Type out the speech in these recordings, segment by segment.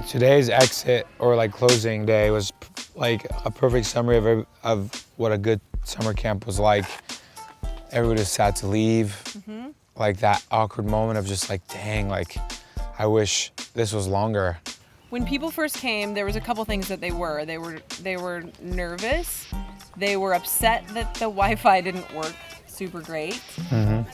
Today's exit or like closing day was like a perfect summary of what a good summer camp was like. Everybody was sad to leave. Like that awkward moment of just like, dang, like I wish this was longer. When people first came, there was a couple things that they were. They were nervous. They were upset that the Wi-Fi didn't work super great.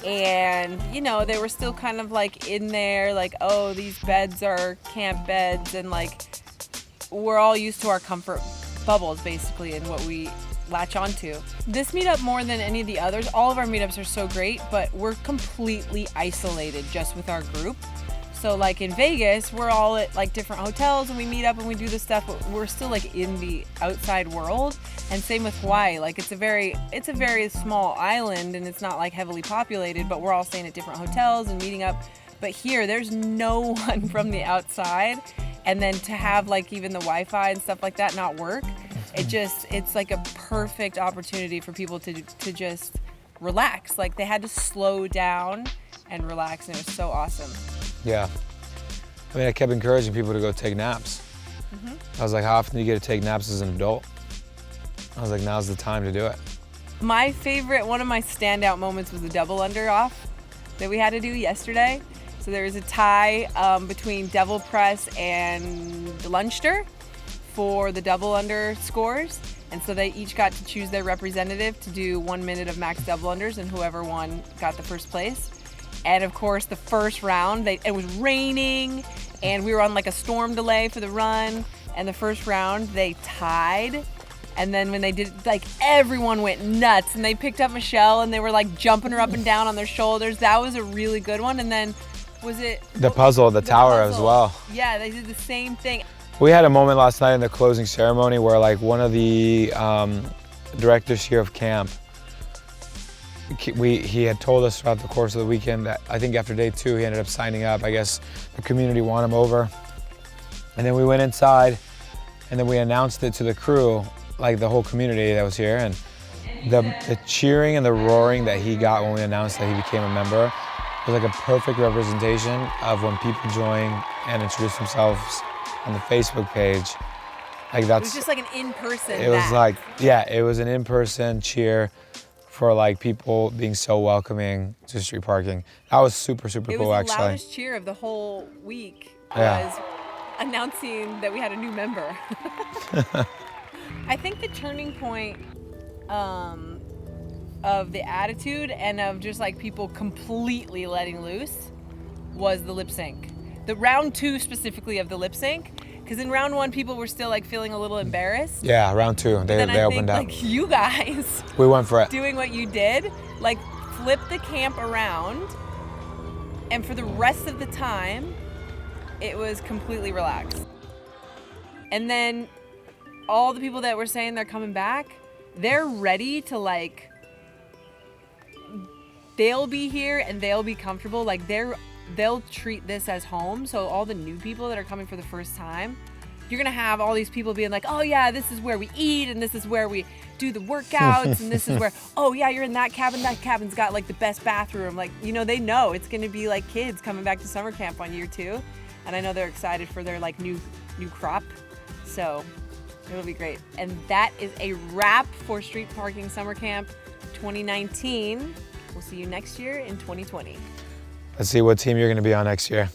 And, you know, they were still kind of like in there, like, oh, these beds are camp beds, and like we're all used to our comfort bubbles basically and what we latch onto. This meetup, more than any of the others, all of our meetups are so great, but we're completely isolated just with our group. So like in Vegas, we're all at like different hotels and we meet up and we do this stuff, but we're still like in the outside world. And same with Hawaii. Like it's a very small island and it's not like heavily populated, but we're all staying at different hotels and meeting up. But here, there's no one from the outside. And then to have like even the Wi-Fi and stuff like that not work, it's like a perfect opportunity for people to just relax. Like they had to slow down and relax, and it was so awesome. Yeah. I mean, I kept encouraging people to go take naps. I was like, how often do you get to take naps as an adult? I was like, now's the time to do it. My favorite, one of my standout moments was the double under off that we had to do yesterday. So there was a tie between Devil Press and Lunchster for the double under scores. And so they each got to choose their representative to do 1 minute of max double unders, and whoever won got the first place. And of course, the first round, it was raining and we were on like a storm delay for the run. And the first round, they tied. And then when they did, like everyone went nuts and they picked up Michelle and they were like jumping her up and down on their shoulders. That was a really good one. And then was it? The puzzle, the tower as well. Yeah, they did the same thing. We had a moment last night in the closing ceremony where like one of the directors here of camp, he had told us throughout the course of the weekend that I think after day 2 he ended up signing up. I guess the community wanted him over. And then we went inside and then we announced it to the crew, like the whole community that was here. And the cheering and the roaring that he got when we announced that he became a member was like a perfect representation of when people join and introduce themselves on the Facebook page. Like that's, it was just like an in-person. It was like, yeah, it was an in-person cheer for like people being so welcoming to street parking. That was super, super cool actually. It was the loudest cheer of the whole week was announcing that we had a new member. I think the turning point of the attitude and of just like people completely letting loose was the lip sync. The round 2 specifically of the lip sync. Because in round 1, people were still like feeling a little embarrassed. Yeah, round 2, they opened up. Like you guys, we went for it. Doing what you did, like flip the camp around, and for the rest of the time, it was completely relaxed. And then all the people that were saying they're coming back, they're ready to like, they'll be here and they'll be comfortable. Like they'll treat this as home. So all the new people that are coming for the first time, you're gonna have all these people being like, oh yeah, this is where we eat and this is where we do the workouts and this is where, oh yeah, you're in that cabin's got like the best bathroom. Like, you know, they know it's gonna be like kids coming back to summer camp on year 2. And I know they're excited for their like new crop. So it'll be great. And that is a wrap for Street Parking Summer Camp 2019. We'll see you next year in 2020. Let's see what team you're going to be on next year.